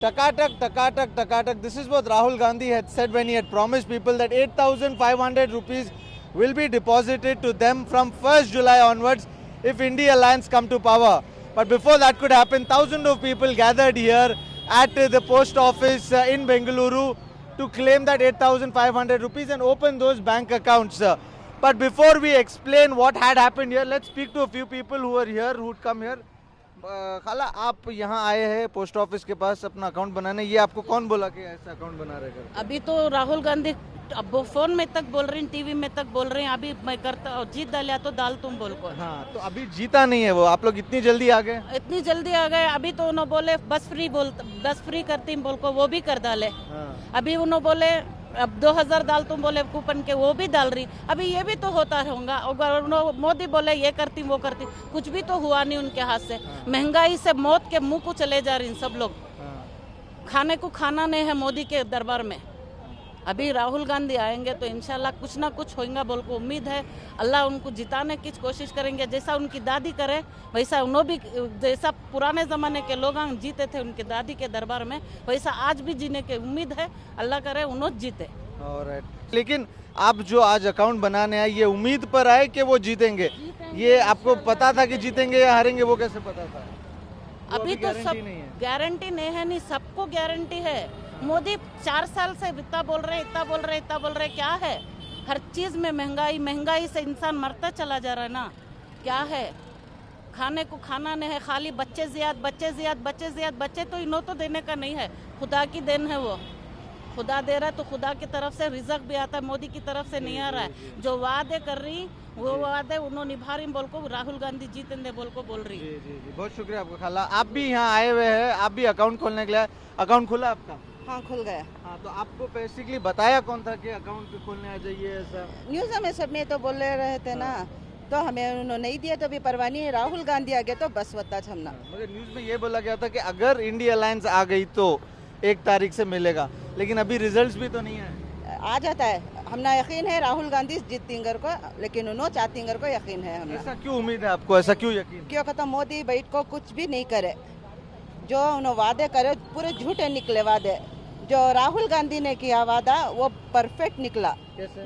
Takatak, takatak, takatak. This is what Rahul Gandhi had said when he had promised people that 8,500 rupees will be deposited to them from 1st July onwards if India Alliance come to power. But before that could happen, thousands of people gathered here at the post office in Bengaluru to claim that 8,500 rupees and open those bank accounts. But before we explain what had happened here, let's speak to a few people who are here, who would come here. खाला आप यहाँ आए हैं post office के पास अपना account बनाने, ये आपको कौन बोला कि ऐसा अकाउंट बना रहे कर? अभी तो राहुल गांधी अब वो फोन में तक बोल रही, टीवी में तक बोल रहे हैं, अभी मैं करता जीत डालिया तो डाल तुम बोल को। हाँ, तो अभी जीता नहीं है वो, आप लोग इतनी जल्दी आ गए? इतनी जल्दी आ गए। अभी तो उन्होंने बोले बस फ्री करती बोल को, वो भी कर डाले। हाँ। अभी उन्होंने बोले अब 2000 डाल तुम बोले कूपन के, वो भी डाल रही। अभी ये भी तो होता होगा। अगर मोदी बोले ये करती वो करती, कुछ भी तो हुआ नहीं उनके हाथ से। महंगाई से मौत के मुंह को चले जा रही सब लोग। खाने को खाना नहीं है मोदी के दरबार में। अभी राहुल गांधी आएंगे तो इंशाल्लाह कुछ ना कुछ होगा बोल को उम्मीद है। अल्लाह उनको जिताने की कोशिश करेंगे, जैसा उनकी दादी करे वैसा उन्होंने भी, जैसा पुराने ज़माने के लोग जीते थे उनकी दादी के दरबार में, वैसा आज भी जीने की उम्मीद है। अल्लाह करे उन्होंने जीते। लेकिन आप जो आज अकाउंट बनाने आए, ये उम्मीद पर आए कि वो जीतेंगे? ये आपको पता था कि जीतेंगे या हारेंगे, वो कैसे पता था? अभी तो सब गारंटी नहीं है, नहीं सबको गारंटी है। मोदी 4 साल से इतना बोल रहे, क्या है? हर चीज में महंगाई से इंसान मरता चला जा रहा है ना। क्या है? खाने को खाना नहीं है, खाली बच्चे तो इन्हों तो देने का नहीं है, खुदा की देन है। वो खुदा दे रहा है तो खुदा की तरफ से रिजक भी आता है, मोदी की तरफ से नहीं आ रहा है। जो वादे कर रही वो वादे उन्होंने निभा रही बोल को, राहुल गांधी जीतेंगे बोल को बोल रही। जी, बहुत शुक्रिया आपका खाला। आप भी यहाँ आए हुए हैं, आप भी अकाउंट खोलने के लिए। अकाउंट खुला आपका? हाँ, खुल गया। हाँ, तो आपको बेसिकली बताया कौन था कि अकाउंट खोलने आ जाइए ऐसा? न्यूज़ में सब में तो बोल रहे थे ना, तो हमें उन्होंने नहीं दिया, तो अभी परवाह नहीं है। राहुल गांधी आ गए तो बस वत्ता छमना। मगर न्यूज़ में ये बोला गया था कि अगर इंडिया अलायंस आ गई तो 1 तारीख से मिलेगा, लेकिन अभी रिजल्ट्स भी तो नहीं है। आ जाता है, हमने यकीन है राहुल गांधी जीतेंगे को, लेकिन उन्होंने चाहतेंगे को यकीन है हमें। ऐसा क्यों उम्मीद है आपको, ऐसा क्यों यकीन? क्यों कहता मोदी बैठ को कुछ भी नहीं करे, जो उन्होंने वादे करे पूरे झूठे निकले वादे। जो राहुल गांधी ने किया वादा वो परफेक्ट निकला।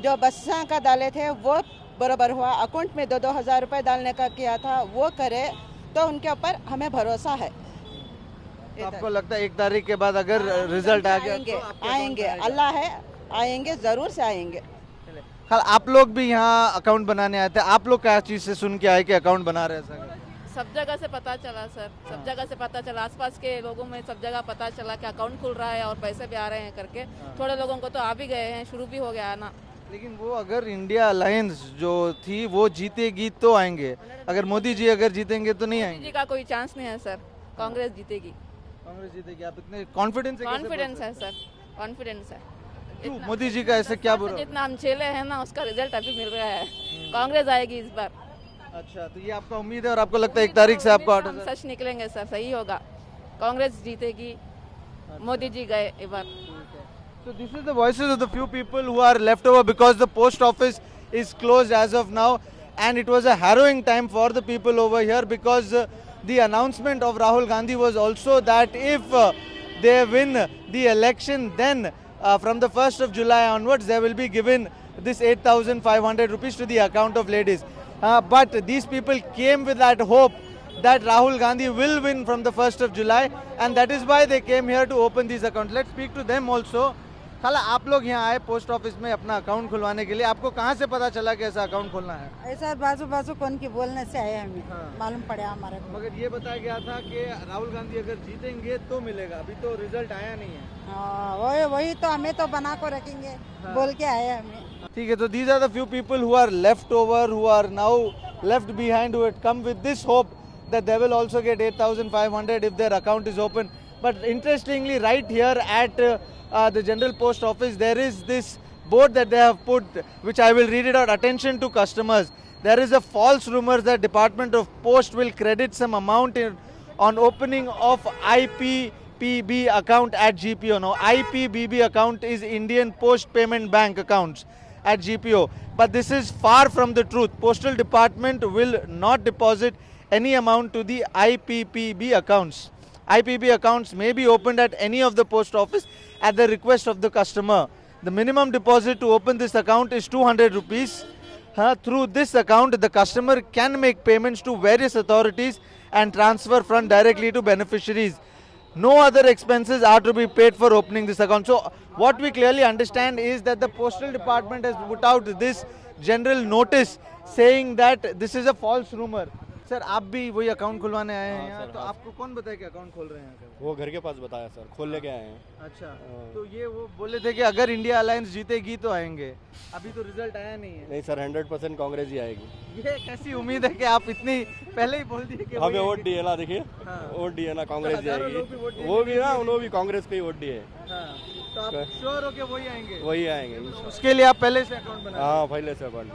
जो बस्सा का डाले थे वो बराबर हुआ। अकाउंट में 2-2 हज़ार रुपए डालने का किया था वो करे, तो उनके ऊपर हमें भरोसा है। तो आपको लगता है 1 तारीख के बाद अगर रिजल्ट आ गया तो आएंगे, अल्लाह है, आएंगे, जरूर से आएंगे। आप लोग भी यहाँ अकाउंट बनाने आए थे, आप लोग क्या चीज से सुन के आए कि अकाउंट बना रहे हैं? सब जगह से पता चला सर, सब जगह से पता चला, आसपास के लोगों में सब जगह पता चला कि अकाउंट खुल रहा है और पैसे भी आ रहे हैं करके। थोड़े लोगों को तो आ भी गए हैं, शुरू भी हो गया है ना। लेकिन वो अगर इंडिया अलायंस जो थी वो जीतेगी तो आएंगे, अगर मोदी जी अगर जीतेंगे तो नहीं आएंगे? मोदी जी का कोई चांस नहीं है सर, कांग्रेस जीतेगी। कांग्रेस जीतेगी? आप इतने कॉन्फिडेंस है सर, कॉन्फिडेंस है। मोदी जी का ऐसे क्या बुरा? जितना हम झेले हैं ना उसका रिजल्ट अभी मिल रहा है। कांग्रेस आएगी इस बार। अच्छा, तो ये आपका उम्मीद है और आपको लगता है 1 तारीख से आपको हम सच निकलेंगे सर, सही होगा, कांग्रेस जीतेगी, मोदी जी गए एक बार। So this is the voices of the few people who are left over because the post office is closed as of now, and it was a harrowing time for the people over here because the announcement of Rahul Gandhi was also that if they win the election, then from the 1st of July onwards they will be given this 8,500 rupees to the account of ladies. But these people came with that hope that Rahul Gandhi will win from the 1st of July, and that is why they came here to open these accounts. Let's speak to them also. खाला, आप लोग यहाँ आए post office में अपना account खुलवाने के लिए, आपको कहाँ से पता चला कि ऐसा अकाउंट खोलना है? ऐसा बाजू कौन की बोलने से आए हमें। मालूम पड़ा हमारे को। मगर ये बताया गया था कि राहुल गांधी अगर जीतेंगे तो मिलेगा, अभी तो रिजल्ट आया नहीं है। वही तो हमें तो बना को रखेंगे बोल के आए हमें। ठीक है, तो these are the few people who are left over, who are now left behind, who had come with this hope that they will also get 8,500 if their account is open. But interestingly, right here at the General Post Office, there is this board that they have put, which I will read it out. Attention to customers. There is a false rumor that Department of Post will credit some amount on opening of IPPB account at GPO. Now, IPPB account is Indian Post Payment Bank accounts at GPO. But this is far from the truth. Postal Department will not deposit any amount to the IPPB accounts. IPB accounts may be opened at any of the post office at the request of the customer. The minimum deposit to open this account is 200 rupees. Through this account, the customer can make payments to various authorities and transfer funds directly to beneficiaries. No other expenses are to be paid for opening this account. So what we clearly understand is that the postal department has put out this general notice saying that this is a false rumor. Sir आप भी वही account खुलवाने आए हैं यहाँ, तो आपको कौन बताया कि अकाउंट खोल रहे हैं यहाँ पे? वो घर के पास बताया सर, खोल लेके आए हैं। अच्छा, तो ये वो बोले थे कि अगर इंडिया अलायंस जीतेगी तो आएंगे, अभी तो रिजल्ट आया नहीं है। नहीं सर, 100% कांग्रेस ही आएगी। ये कैसी उम्मीद है कि आप इतनी पहले ही बोल दिए कि हमें वोट दिए ना, देखिए वोट दिए ना, कांग्रेस ही आएगी। वो भी ना, उन्होंने भी कांग्रेस को ही वोट दिए। तो आप श्योर हो कि वही आएंगे? वही आएंगे उसके लिए आप पहले से अकाउंट बना? हाँ, पहले से अकाउंट।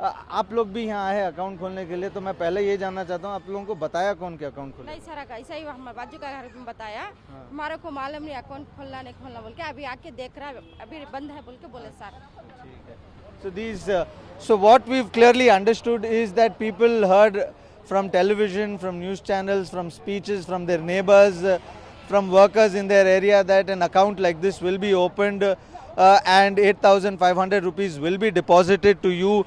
आप लोग भी यहाँ आए अकाउंट खोलने के लिए, तो मैं पहले ये जानना चाहता हूँ आप लोगों को बताया कौन के अकाउंट खोलना? नहीं सर, ऐसा ही हमारे बाजू का घर में बताया। हमारे को मालूम नहीं अकाउंट खोलना नहीं खोलना बोल के, अभी आके देख रहा है, अभी बंद है बोल के बोले sir. So what we've clearly understood is that people heard from television, from news channels, from speeches from their neighbors, from workers in their area that an account like this will be opened and 8,500 rupees will be deposited to you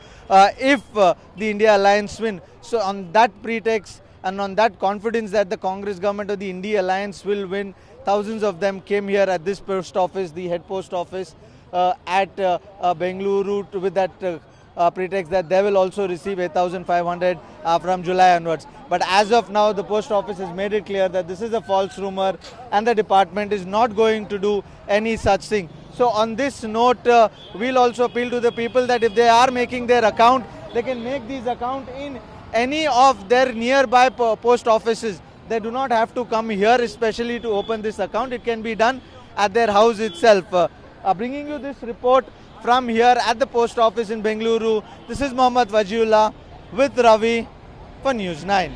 if the India Alliance win. So on that pretext and on that confidence that the Congress government or the India Alliance will win, thousands of them came here at this post office, the head post office at Bengaluru, with that pretext that they will also receive 8,500 from July onwards. But as of now, the post office has made it clear that this is a false rumor and the department is not going to do any such thing. So on this note, we'll also appeal to the people that if they are making their account, they can make these account in any of their nearby post offices. They do not have to come here especially to open this account. It can be done at their house itself. Bringing you this report from here at the post office in Bengaluru, this is Mohammad Wajiullah with Ravi for News 9.